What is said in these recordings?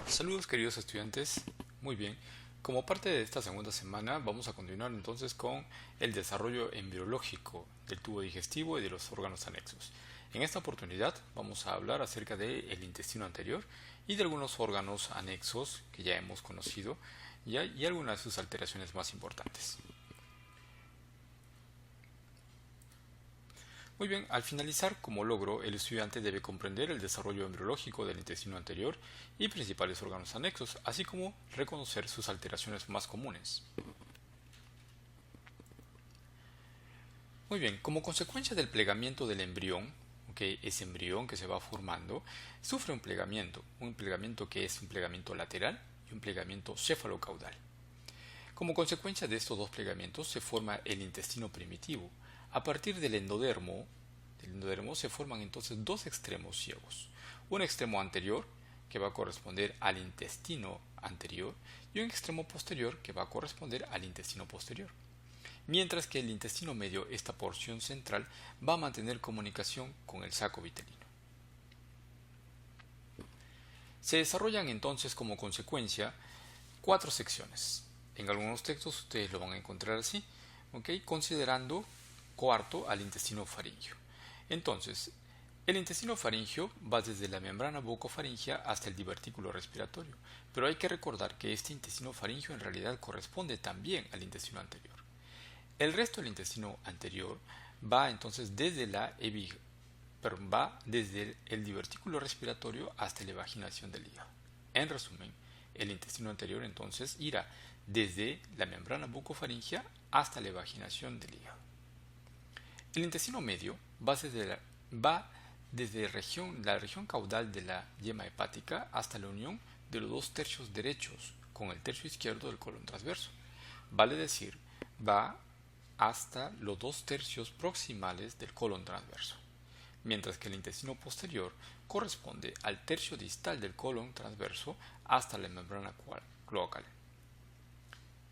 Saludos queridos estudiantes, muy bien. Como parte de esta segunda semana vamos a continuar entonces con el desarrollo embriológico del tubo digestivo y de los órganos anexos. En esta oportunidad vamos a hablar acerca del intestino anterior y de algunos órganos anexos que ya hemos conocido y algunas de sus alteraciones más importantes. Muy bien, al finalizar como logro, el estudiante debe comprender el desarrollo embriológico del intestino anterior y principales órganos anexos, así como reconocer sus alteraciones más comunes. Muy bien, como consecuencia del plegamiento del embrión, ese embrión que se va formando, sufre un plegamiento que es un plegamiento lateral y un plegamiento cefalocaudal. Como consecuencia de estos dos plegamientos se forma el intestino primitivo. A partir del endodermo se forman entonces dos extremos ciegos. Un extremo anterior, que va a corresponder al intestino anterior, y un extremo posterior, que va a corresponder al intestino posterior. Mientras que el intestino medio, esta porción central, va a mantener comunicación con el saco vitelino. Se desarrollan entonces como consecuencia cuatro secciones. En algunos textos ustedes lo van a encontrar así, considerando cuarto al intestino faríngeo. Entonces, el intestino faríngeo va desde la membrana bucofaríngea hasta el divertículo respiratorio, pero hay que recordar que este intestino faríngeo en realidad corresponde también al intestino anterior. El resto del intestino anterior va entonces va desde el divertículo respiratorio hasta la evaginación del hígado. En resumen, el intestino anterior entonces irá desde la membrana bucofaríngea hasta la evaginación del hígado. El intestino medio va desde la región caudal de la yema hepática hasta la unión de los dos tercios derechos con el tercio izquierdo del colon transverso. Vale decir, va hasta los dos tercios proximales del colon transverso, mientras que el intestino posterior corresponde al tercio distal del colon transverso hasta la membrana cloacal.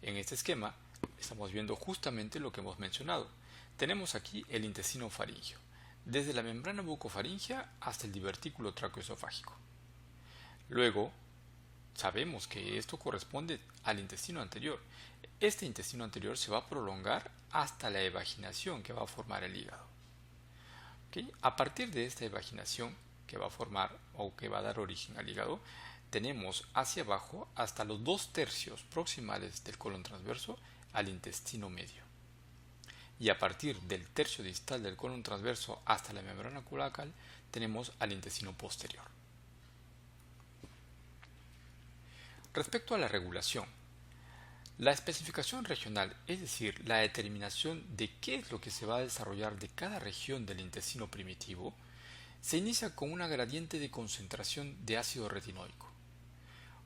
En este esquema estamos viendo justamente lo que hemos mencionado. Tenemos aquí el intestino faríngeo, desde la membrana bucofaríngea hasta el divertículo traqueoesofágico. Luego, sabemos que esto corresponde al intestino anterior. Este intestino anterior se va a prolongar hasta la evaginación que va a formar el hígado. A partir de esta evaginación que va a formar o que va a dar origen al hígado, tenemos hacia abajo hasta los dos tercios proximales del colon transverso al intestino medio. Y a partir del tercio distal del colon transverso hasta la membrana cloacal tenemos al intestino posterior. Respecto a la regulación, la especificación regional, es decir, la determinación de qué es lo que se va a desarrollar de cada región del intestino primitivo, se inicia con una gradiente de concentración de ácido retinoico.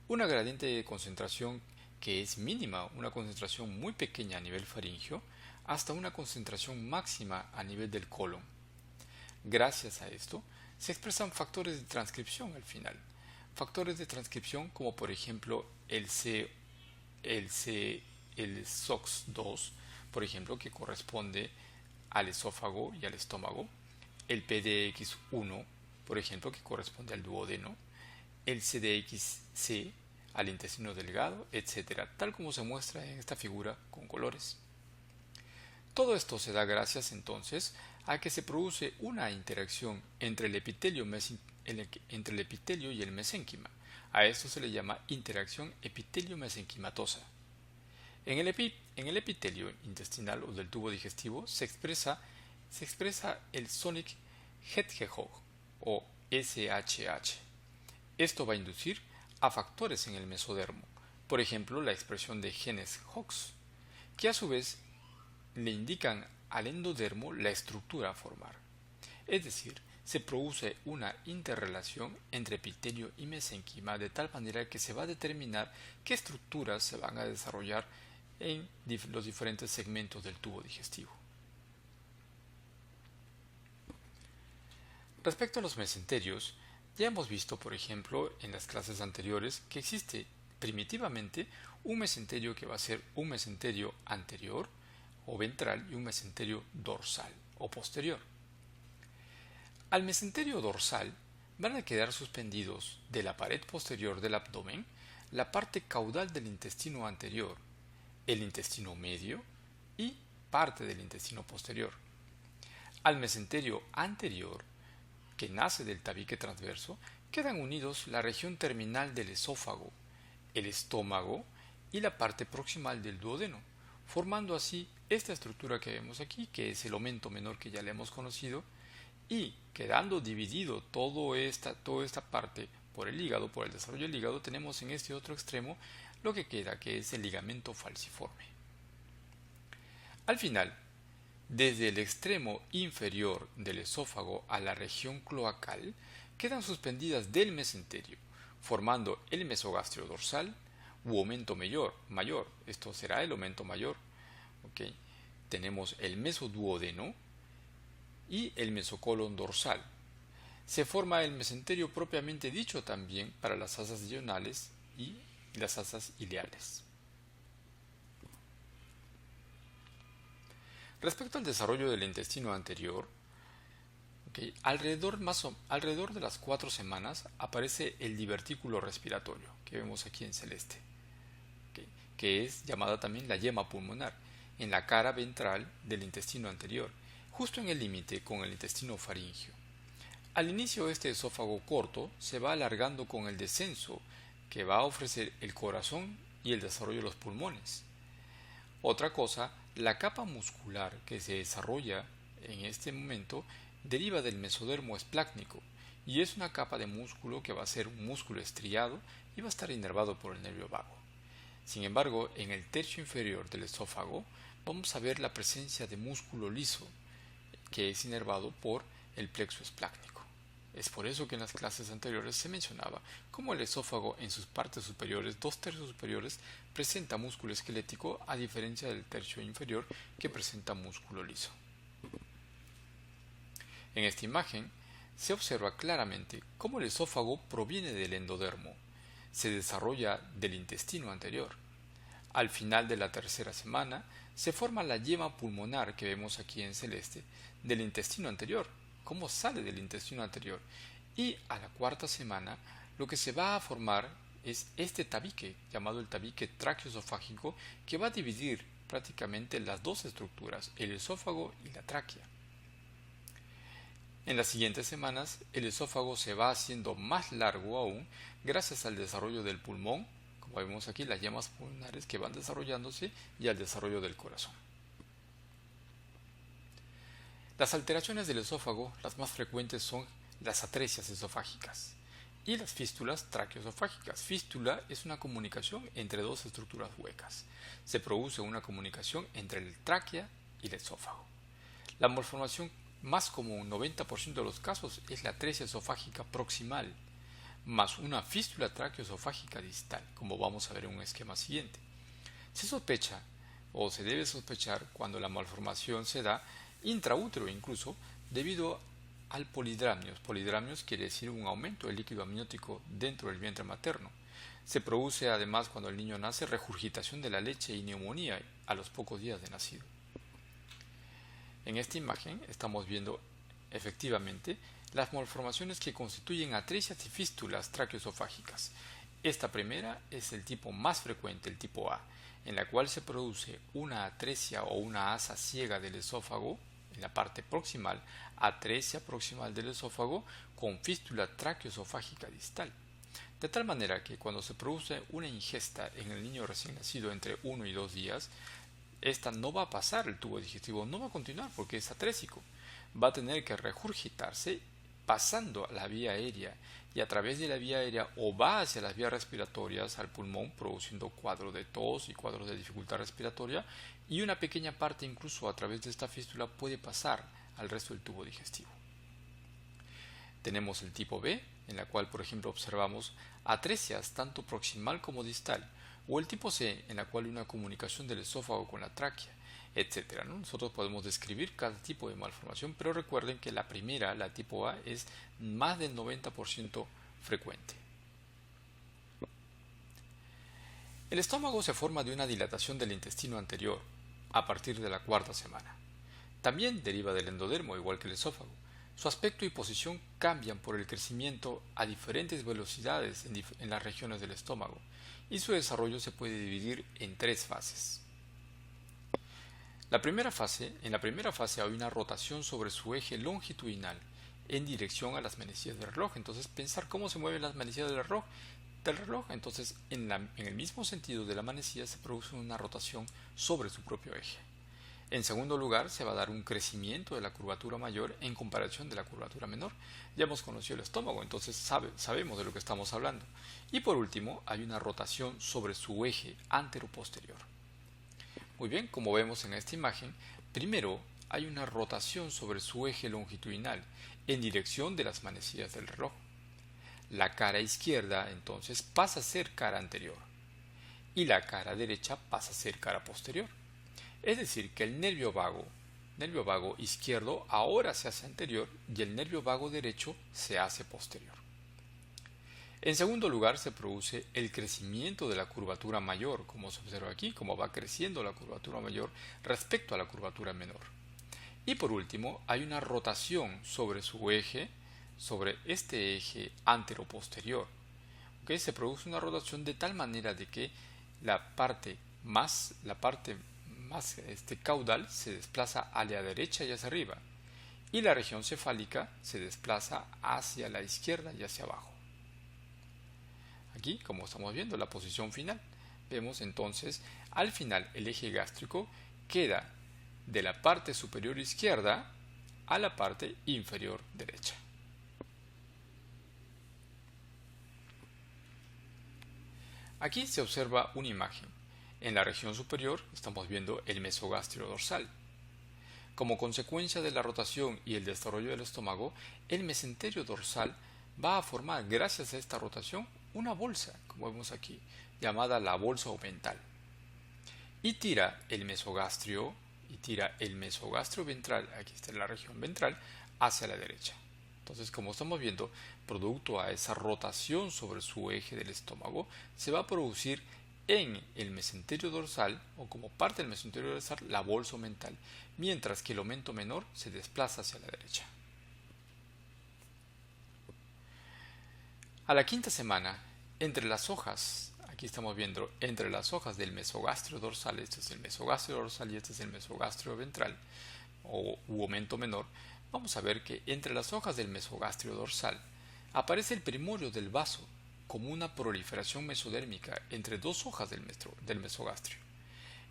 Una gradiente de concentración que es mínima, una concentración muy pequeña a nivel faríngeo, hasta una concentración máxima a nivel del colon. Gracias a esto, se expresan factores de transcripción al final. Factores de transcripción como por ejemplo el SOX2, por ejemplo, que corresponde al esófago y al estómago, el PDX1, por ejemplo, que corresponde al duodeno, el CDXC al intestino delgado, etc., tal como se muestra en esta figura con colores. Todo esto se da gracias entonces a que se produce una interacción entre el epitelio y el mesénquima. A esto se le llama interacción epitelio-mesenquimatosa. En el epitelio intestinal o del tubo digestivo se expresa el Sonic Hedgehog o SHH. Esto va a inducir a factores en el mesodermo, por ejemplo la expresión de genes Hox, que a su vez le indican al endodermo la estructura a formar. Es decir, se produce una interrelación entre epitelio y mesénquima de tal manera que se va a determinar qué estructuras se van a desarrollar en los diferentes segmentos del tubo digestivo. Respecto a los mesenterios, ya hemos visto, por ejemplo, en las clases anteriores que existe primitivamente un mesenterio que va a ser un mesenterio anterior o ventral y un mesenterio dorsal o posterior. Al mesenterio dorsal van a quedar suspendidos de la pared posterior del abdomen la parte caudal del intestino anterior, el intestino medio y parte del intestino posterior. Al mesenterio anterior, que nace del tabique transverso, quedan unidos la región terminal del esófago, el estómago y la parte proximal del duodeno, formando así esta estructura que vemos aquí, que es el omento menor que ya le hemos conocido, y quedando dividido toda esta parte por el hígado, por el desarrollo del hígado, tenemos en este otro extremo lo que queda, que es el ligamento falciforme. Al final, desde el extremo inferior del esófago a la región cloacal, quedan suspendidas del mesenterio, formando el mesogastrio dorsal u omento mayor. Esto será el omento mayor. ¿Okay? Tenemos el mesoduodeno y el mesocolon dorsal. Se forma el mesenterio propiamente dicho también para las asas ionales y las asas ileales. Respecto al desarrollo del intestino anterior, alrededor de las 4 semanas aparece el divertículo respiratorio, que vemos aquí en celeste, que es llamada también la yema pulmonar, en la cara ventral del intestino anterior, justo en el límite con el intestino faríngeo. Al inicio este esófago corto se va alargando con el descenso que va a ofrecer el corazón y el desarrollo de los pulmones. Otra cosa, la capa muscular que se desarrolla en este momento deriva del mesodermo esplácnico y es una capa de músculo que va a ser un músculo estriado y va a estar inervado por el nervio vago. Sin embargo, en el tercio inferior del esófago vamos a ver la presencia de músculo liso que es inervado por el plexo esplácnico. Es por eso que en las clases anteriores se mencionaba cómo el esófago en sus partes superiores, 2/3 superiores, presenta músculo esquelético a diferencia del tercio inferior que presenta músculo liso. En esta imagen se observa claramente cómo el esófago proviene del endodermo, se desarrolla del intestino anterior. Al final de la 3ª semana se forma la yema pulmonar que vemos aquí en celeste del intestino anterior, cómo sale del intestino anterior, y a la 4ª semana lo que se va a formar es este tabique, llamado el tabique traqueoesofágico, que va a dividir prácticamente las dos estructuras, el esófago y la tráquea. En las siguientes semanas el esófago se va haciendo más largo aún gracias al desarrollo del pulmón, como vemos aquí las yemas pulmonares que van desarrollándose, y al desarrollo del corazón. Las alteraciones del esófago, las más frecuentes son las atresias esofágicas y las fístulas traqueoesofágicas. Fístula es una comunicación entre dos estructuras huecas. Se produce una comunicación entre la tráquea y el esófago. La malformación más común, 90% de los casos, es la atresia esofágica proximal, más una fístula traqueoesofágica distal, como vamos a ver en un esquema siguiente. Se sospecha o se debe sospechar cuando la malformación se da intraútero incluso debido al polidramnios. Polidramnios quiere decir un aumento del líquido amniótico dentro del vientre materno. Se produce además cuando el niño nace regurgitación de la leche y neumonía a los pocos días de nacido. En esta imagen estamos viendo efectivamente las malformaciones que constituyen atresias y fístulas traqueoesofágicas. Esta primera es el tipo más frecuente, el tipo A, en la cual se produce una atresia o una asa ciega del esófago en la parte proximal, atresia proximal del esófago con fístula traqueoesofágica distal. De tal manera que cuando se produce una ingesta en el niño recién nacido entre 1 y 2 días, esta no va a pasar el tubo digestivo, no va a continuar porque es atrésico. Va a tener que regurgitarse pasando a la vía aérea y a través de la vía aérea o va hacia las vías respiratorias al pulmón produciendo cuadros de tos y cuadros de dificultad respiratoria, y una pequeña parte incluso a través de esta fístula puede pasar al resto del tubo digestivo. Tenemos el tipo B, en la cual por ejemplo observamos atresias tanto proximal como distal, o el tipo C, en la cual hay una comunicación del esófago con la tráquea, etc. Nosotros podemos describir cada tipo de malformación, pero recuerden que la primera, la tipo A, es más del 90% frecuente. El estómago se forma de una dilatación del intestino anterior a partir de la 4ª semana. También deriva del endodermo, igual que el esófago. Su aspecto y posición cambian por el crecimiento a diferentes velocidades en las regiones del estómago, y su desarrollo se puede dividir en tres fases. En la primera fase hay una rotación sobre su eje longitudinal en dirección a las manecillas del reloj. Entonces, pensar cómo se mueven las manecillas del reloj. Entonces, en el mismo sentido de la manecilla se produce una rotación sobre su propio eje. En segundo lugar, se va a dar un crecimiento de la curvatura mayor en comparación de la curvatura menor. Ya hemos conocido el estómago, entonces sabemos de lo que estamos hablando. Y por último, hay una rotación sobre su eje antero-posterior. Muy bien, como vemos en esta imagen, primero hay una rotación sobre su eje longitudinal en dirección de las manecillas del reloj. La cara izquierda entonces pasa a ser cara anterior y la cara derecha pasa a ser cara posterior. Es decir, que el nervio vago izquierdo ahora se hace anterior y el nervio vago derecho se hace posterior. En segundo lugar, se produce el crecimiento de la curvatura mayor, como se observa aquí, como va creciendo la curvatura mayor respecto a la curvatura menor. Y por último, hay una rotación sobre su eje, sobre este eje antero-posterior. ¿Okay? Se produce una rotación de tal manera de que la parte más caudal se desplaza a la derecha y hacia arriba, y la región cefálica se desplaza hacia la izquierda y hacia abajo. Aquí, como estamos viendo, la posición final. Vemos entonces, al final, el eje gástrico queda de la parte superior izquierda a la parte inferior derecha. Aquí se observa una imagen. En la región superior estamos viendo el mesogastrio dorsal. Como consecuencia de la rotación y el desarrollo del estómago, el mesenterio dorsal va a formar, gracias a esta rotación, una bolsa, como vemos aquí, llamada la bolsa omental. Y tira el mesogastrio ventral, aquí está la región ventral, hacia la derecha. Entonces, como estamos viendo, producto a esa rotación sobre su eje del estómago, se va a producir en el mesenterio dorsal, o como parte del mesenterio dorsal, la bolsa omental, mientras que el aumento menor se desplaza hacia la derecha. A la quinta semana, entre las hojas, aquí estamos viendo entre las hojas del mesogastrio dorsal, este es el mesogastrio dorsal y este es el mesogastrio ventral, u aumento menor, vamos a ver que entre las hojas del mesogastrio dorsal aparece el primorio del vaso como una proliferación mesodérmica entre dos hojas del mesogastrio.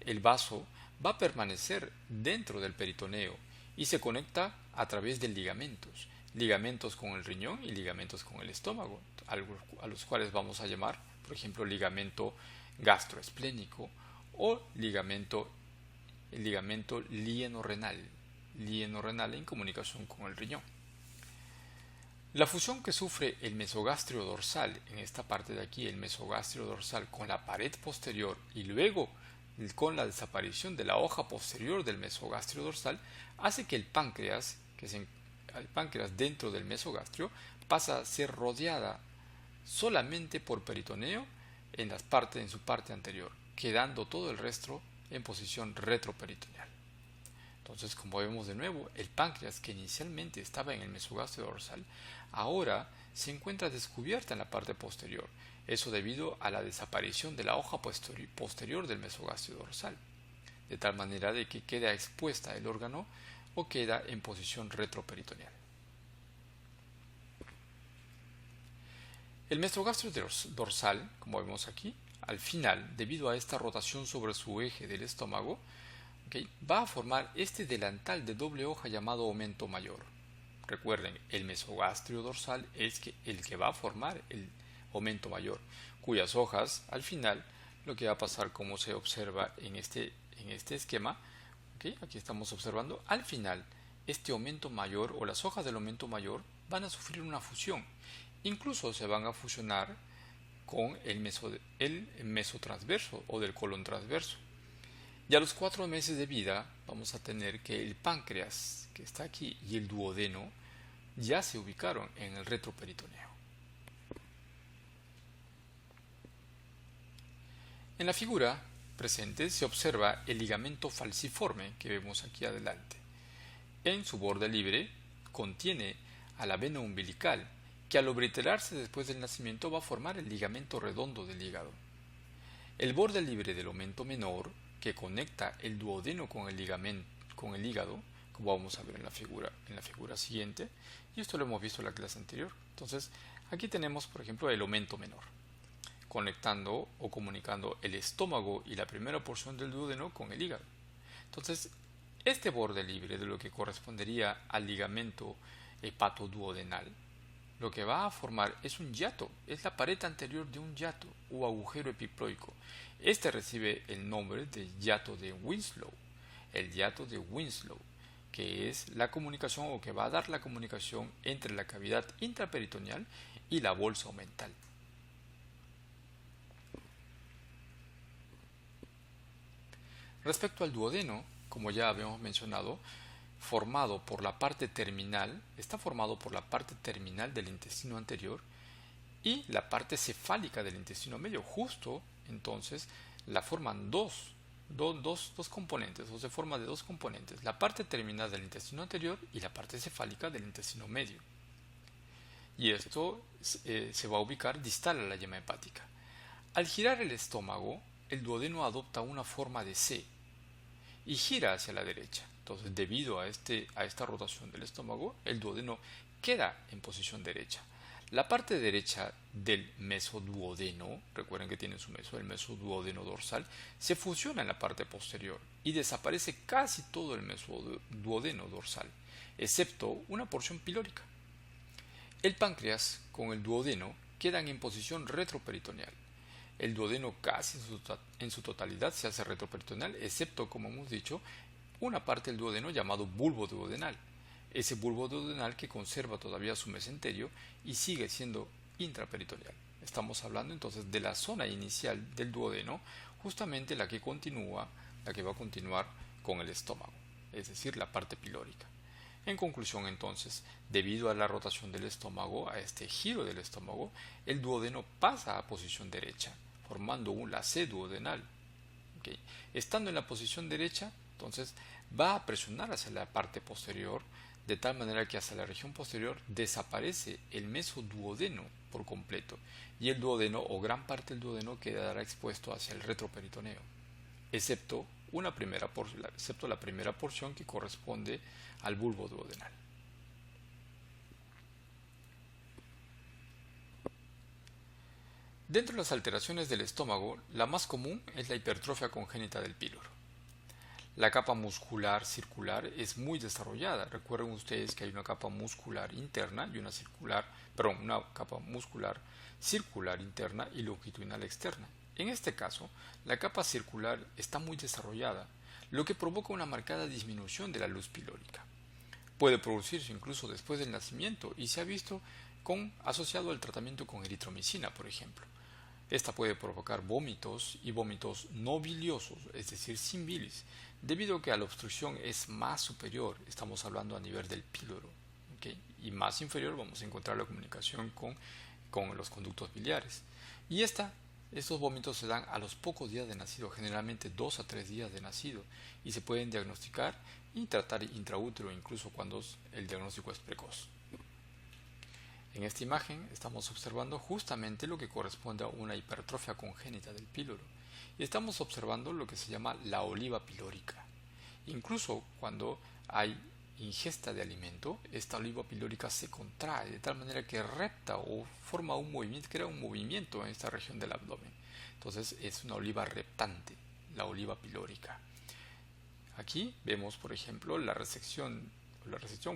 El vaso va a permanecer dentro del peritoneo y se conecta a través de ligamentos con el riñón y ligamentos con el estómago, a los cuales vamos a llamar, por ejemplo, ligamento gastroesplénico o ligamento lieno-renal en comunicación con el riñón. La fusión que sufre el mesogastrio dorsal, en esta parte de aquí, el mesogastrio dorsal con la pared posterior y luego con la desaparición de la hoja posterior del mesogastrio dorsal, hace que el páncreas dentro del mesogastrio pasa a ser rodeada solamente por peritoneo en su parte anterior, quedando todo el resto en posición retroperitoneal. Entonces, como vemos de nuevo, el páncreas, que inicialmente estaba en el mesogastrio dorsal, ahora se encuentra descubierta en la parte posterior, eso debido a la desaparición de la hoja posterior del mesogastrio dorsal, de tal manera de que queda expuesta el órgano o queda en posición retroperitoneal. El mesogastrio dorsal, como vemos aquí, al final, debido a esta rotación sobre su eje del estómago, va a formar este delantal de doble hoja llamado aumento mayor. Recuerden, el mesogastrio dorsal es el que va a formar el aumento mayor, cuyas hojas, al final, lo que va a pasar, como se observa en este esquema, aquí estamos observando, al final, este aumento mayor o las hojas del aumento mayor van a sufrir una fusión. Incluso se van a fusionar con el mesotransverso o del colon transverso. Y a los 4 meses de vida vamos a tener que el páncreas, que está aquí, y el duodeno ya se ubicaron en el retroperitoneo. En la figura presente se observa el ligamento falciforme que vemos aquí adelante. En su borde libre contiene a la vena umbilical, que al obliterarse después del nacimiento va a formar el ligamento redondo del hígado. El borde libre del aumento menor, que conecta el duodeno con el hígado, como vamos a ver en la figura siguiente, y esto lo hemos visto en la clase anterior. Entonces, aquí tenemos, por ejemplo, el aumento menor, conectando o comunicando el estómago y la primera porción del duodeno con el hígado. Entonces, este borde libre de lo que correspondería al ligamento hepatoduodenal, lo que va a formar es un hiato, es la pared anterior de un hiato o agujero epiploico. Este recibe el nombre de hiato de Winslow, el hiato de Winslow, que es la comunicación o que va a dar la comunicación entre la cavidad intraperitoneal y la bolsa omental. Respecto al duodeno, como ya habíamos mencionado, está formado por la parte terminal del intestino anterior y la parte cefálica del intestino medio. Justo entonces la forman dos componentes, o se forma de dos componentes, la parte terminal del intestino anterior y la parte cefálica del intestino medio. Y esto se va a ubicar distal a la yema hepática. Al girar el estómago, el duodeno adopta una forma de C y gira hacia la derecha. Entonces, debido a esta rotación del estómago, el duodeno queda en posición derecha. La parte derecha del mesoduodeno, recuerden que tiene su el mesoduodeno dorsal, se fusiona en la parte posterior y desaparece casi todo el mesoduodeno dorsal, excepto una porción pilórica. El páncreas con el duodeno quedan en posición retroperitoneal. El duodeno casi en su totalidad se hace retroperitoneal, excepto, como hemos dicho, una parte del duodeno llamado bulbo duodenal. Ese bulbo duodenal que conserva todavía su mesenterio y sigue siendo intraperitoneal. Estamos hablando entonces de la zona inicial del duodeno, justamente la que va a continuar con el estómago, es decir, la parte pilórica. En conclusión, entonces, debido a la rotación del estómago, a este giro del estómago, el duodeno pasa a posición derecha, formando la C duodenal. ¿Okay? Estando en la posición derecha, entonces va a presionar hacia la parte posterior, de tal manera que hacia la región posterior desaparece el mesoduodeno por completo, y el duodeno o gran parte del duodeno quedará expuesto hacia el retroperitoneo, excepto la primera porción que corresponde al bulbo duodenal. Dentro de las alteraciones del estómago, la más común es la hipertrofia congénita del píloro. La capa muscular circular es muy desarrollada. Recuerden ustedes que hay una capa muscular interna y una capa muscular circular interna y longitudinal externa. En este caso, la capa circular está muy desarrollada, lo que provoca una marcada disminución de la luz pilórica. Puede producirse incluso después del nacimiento y se ha visto asociado al tratamiento con eritromicina, por ejemplo. Esta puede provocar vómitos y vómitos no biliosos, es decir, sin bilis, debido a que la obstrucción es más superior, estamos hablando a nivel del píloro, ¿okay? Y más inferior vamos a encontrar la comunicación con los conductos biliares. Y estos vómitos se dan a los pocos días de nacido, generalmente 2 a 3 días de nacido, y se pueden diagnosticar y tratar intraútero incluso cuando el diagnóstico es precoz. En esta imagen estamos observando justamente lo que corresponde a una hipertrofia congénita del píloro. Y estamos observando lo que se llama la oliva pilórica. Incluso cuando hay ingesta de alimento, esta oliva pilórica se contrae de tal manera que repta o forma un movimiento, crea un movimiento en esta región del abdomen. Entonces es una oliva reptante, la oliva pilórica. Aquí vemos, por ejemplo, la resección,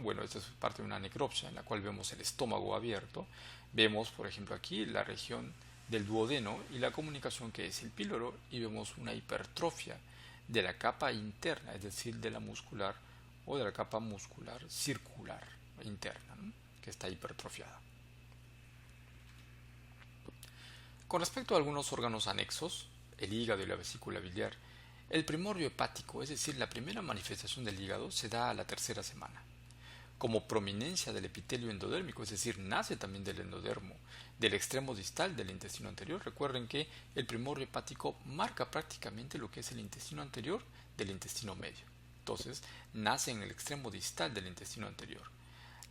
bueno, esta es parte de una necropsia en la cual vemos el estómago abierto. Vemos, por ejemplo, aquí la región del duodeno y la comunicación que es el píloro, y vemos una hipertrofia de la capa interna, es decir, de la muscular o de la capa muscular circular interna, ¿no?, que está hipertrofiada. Con respecto a algunos órganos anexos, el hígado y la vesícula biliar, el primordio hepático, es decir, la primera manifestación del hígado, se da a la 3ª semana. Como prominencia del epitelio endodérmico, es decir, nace también del endodermo, del extremo distal del intestino anterior. Recuerden que el primordio hepático marca prácticamente lo que es el intestino anterior del intestino medio. Entonces, nace en el extremo distal del intestino anterior.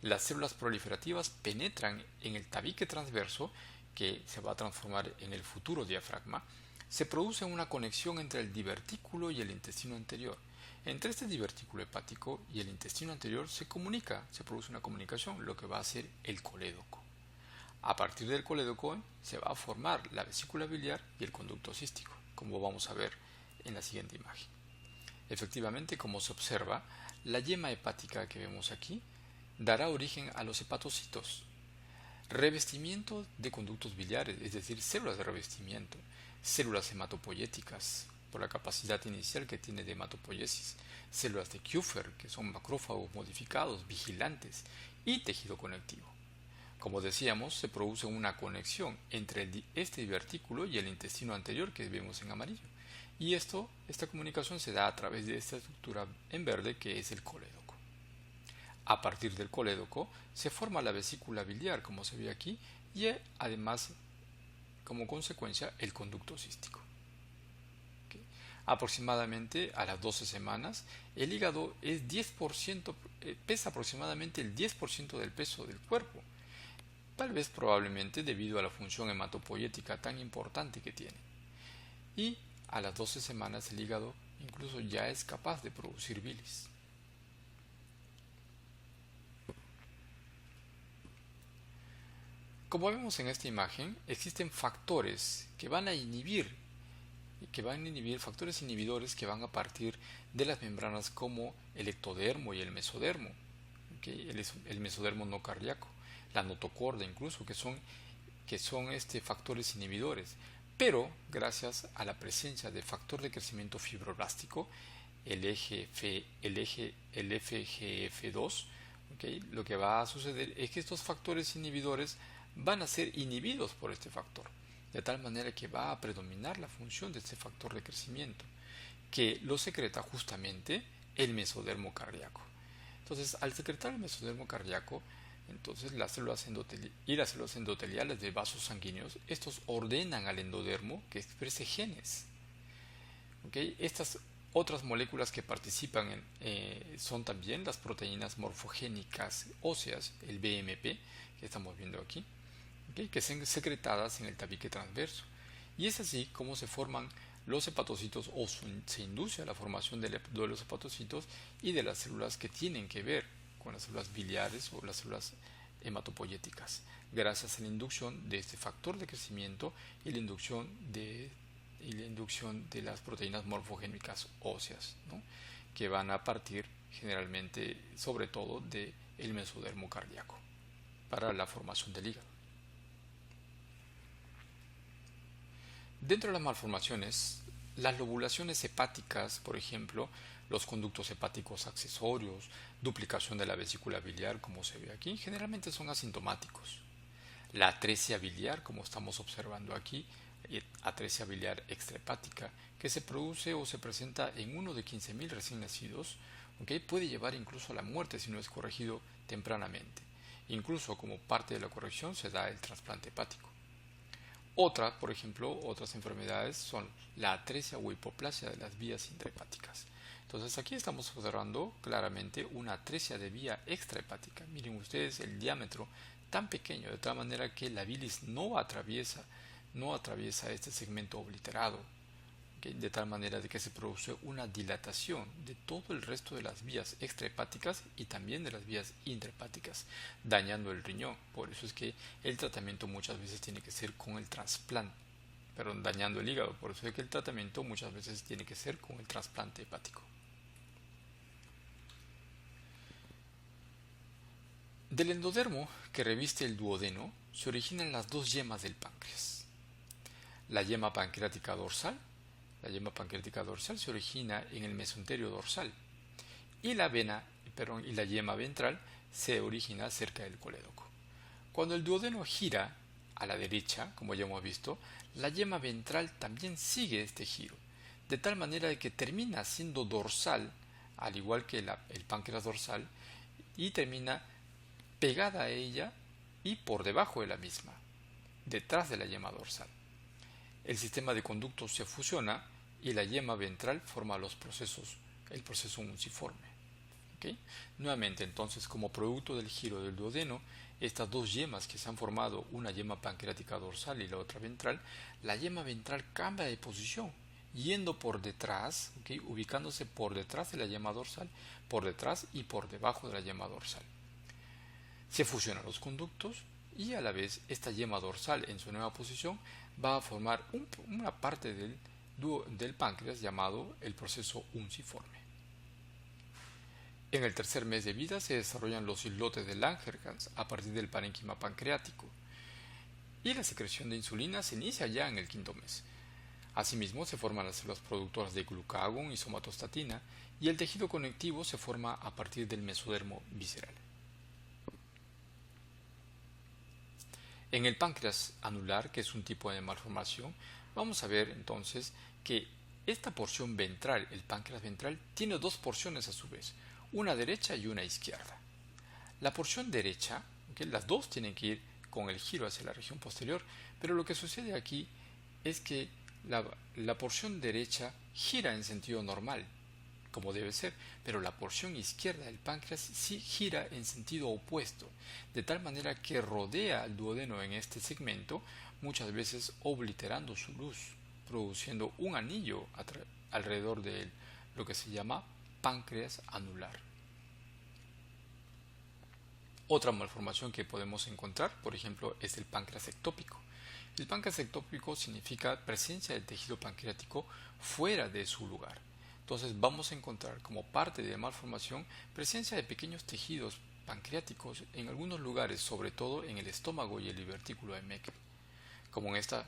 Las células proliferativas penetran en el tabique transverso, que se va a transformar en el futuro diafragma. Se produce una conexión entre el divertículo y el intestino anterior. Entre este divertículo hepático y el intestino anterior se produce una comunicación, lo que va a ser el colédoco. A partir del colédoco se va a formar la vesícula biliar y el conducto cístico, como vamos a ver en la siguiente imagen. Efectivamente, como se observa, la yema hepática que vemos aquí dará origen a los hepatocitos. Revestimiento de conductos biliares, es decir, células de revestimiento, células hematopoyéticas, por la capacidad inicial que tiene de hematopoiesis, células de Kupffer, que son macrófagos modificados, vigilantes, y tejido conectivo. Como decíamos, se produce una conexión entre este divertículo y el intestino anterior que vemos en amarillo. Y esta comunicación se da a través de esta estructura en verde que es el colédoco. A partir del colédoco se forma la vesícula biliar, como se ve aquí, y además, como consecuencia, el conducto cístico. Aproximadamente a las 12 semanas, el hígado es 10%, pesa aproximadamente el 10% del peso del cuerpo, tal vez probablemente debido a la función hematopoyética tan importante que tiene. Y a las 12 semanas el hígado incluso ya es capaz de producir bilis. Como vemos en esta imagen, existen factores que van a inhibir factores inhibidores que van a partir de las membranas como el ectodermo y el mesodermo, el mesodermo no cardíaco, la notocorda incluso, que son factores inhibidores. Pero gracias a la presencia de factor de crecimiento fibroblástico, el FGF2, lo que va a suceder es que estos factores inhibidores van a ser inhibidos por este factor, de tal manera que va a predominar la función de este factor de crecimiento, que lo secreta justamente el mesodermo cardíaco. Entonces, al secretar el mesodermo cardíaco, entonces las células endoteliales de vasos sanguíneos, estos ordenan al endodermo que exprese genes. Estas otras moléculas que participan son también las proteínas morfogénicas óseas, el BMP, que estamos viendo aquí, que son secretadas en el tabique transverso. Y es así como se forman los hepatocitos, o se induce a la formación de los hepatocitos y de las células que tienen que ver con las células biliares o las células hematopoyéticas, gracias a la inducción de este factor de crecimiento y la inducción de las proteínas morfogénicas óseas, ¿no?, que van a partir generalmente, sobre todo, del mesodermo cardíaco para la formación del hígado. Dentro de las malformaciones, las lobulaciones hepáticas, por ejemplo, los conductos hepáticos accesorios, duplicación de la vesícula biliar, como se ve aquí, generalmente son asintomáticos. La atresia biliar, como estamos observando aquí, atresia biliar extrahepática, que se produce o se presenta en uno de 15.000 recién nacidos, puede llevar incluso a la muerte si no es corregido tempranamente. Incluso como parte de la corrección se da el trasplante hepático. Otras enfermedades son la atresia o hipoplasia de las vías intrahepáticas. Entonces aquí estamos observando claramente una atresia de vía extrahepática. Miren ustedes el diámetro tan pequeño, de tal manera que la bilis no atraviesa este segmento obliterado, de tal manera de que se produce una dilatación de todo el resto de las vías extrahepáticas y también de las vías intrahepáticas, dañando el riñón. Por eso es que el tratamiento muchas veces tiene que ser con el trasplante, dañando el hígado. Por eso es que el tratamiento muchas veces tiene que ser con el trasplante hepático. Del endodermo que reviste el duodeno se originan las dos yemas del páncreas. La yema pancreática dorsal se origina en el mesenterio dorsal y la yema ventral se origina cerca del colédoco. Cuando el duodeno gira a la derecha, como ya hemos visto, la yema ventral también sigue este giro, de tal manera que termina siendo dorsal, al igual que el páncreas dorsal, y termina pegada a ella y por debajo de la misma, detrás de la yema dorsal. El sistema de conductos se fusiona y la yema ventral forma el proceso unciforme. ¿Ok? Nuevamente, entonces, como producto del giro del duodeno, estas dos yemas que se han formado, una yema pancreática dorsal y la otra ventral, la yema ventral cambia de posición, yendo por detrás, ¿ok? Ubicándose por detrás de la yema dorsal, por detrás y por debajo de la yema dorsal. Se fusionan los conductos y a la vez esta yema dorsal en su nueva posición va a formar una parte del páncreas llamado el proceso unciforme. En el tercer mes de vida se desarrollan los islotes de Langerhans a partir del parénquima pancreático y la secreción de insulina se inicia ya en el quinto mes. Asimismo se forman las células productoras de glucagón y somatostatina y el tejido conectivo se forma a partir del mesodermo visceral. En el páncreas anular, que es un tipo de malformación, vamos a ver entonces que esta porción ventral, el páncreas ventral, tiene dos porciones a su vez, una derecha y una izquierda. La porción derecha, ¿okay? Las dos tienen que ir con el giro hacia la región posterior, pero lo que sucede aquí es que la porción derecha gira en sentido normal, como debe ser, pero la porción izquierda del páncreas sí gira en sentido opuesto, de tal manera que rodea al duodeno en este segmento, muchas veces obliterando su luz, produciendo un anillo alrededor de él, lo que se llama páncreas anular. Otra malformación que podemos encontrar, por ejemplo, es el páncreas ectópico. El páncreas ectópico significa presencia del tejido pancreático fuera de su lugar. Entonces vamos a encontrar como parte de la malformación presencia de pequeños tejidos pancreáticos en algunos lugares, sobre todo en el estómago y el divertículo de Meckel. Como en esta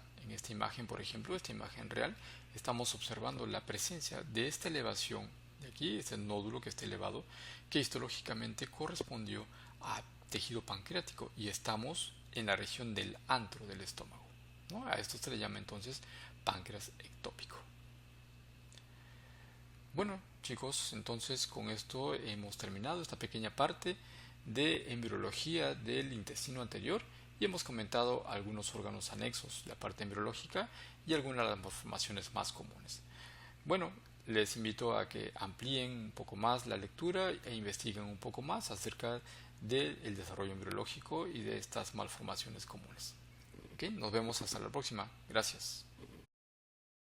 imagen, por ejemplo, esta imagen real, estamos observando la presencia de esta elevación de aquí, este nódulo que está elevado, que histológicamente correspondió a tejido pancreático y estamos en la región del antro del estómago, ¿no? A esto se le llama entonces páncreas ectópico. Bueno, chicos, entonces con esto hemos terminado esta pequeña parte de embriología del intestino anterior y hemos comentado algunos órganos anexos, la parte embriológica y algunas de las malformaciones más comunes. Bueno, les invito a que amplíen un poco más la lectura e investiguen un poco más acerca del desarrollo embriológico y de estas malformaciones comunes. ¿Okay? Nos vemos hasta la próxima. Gracias.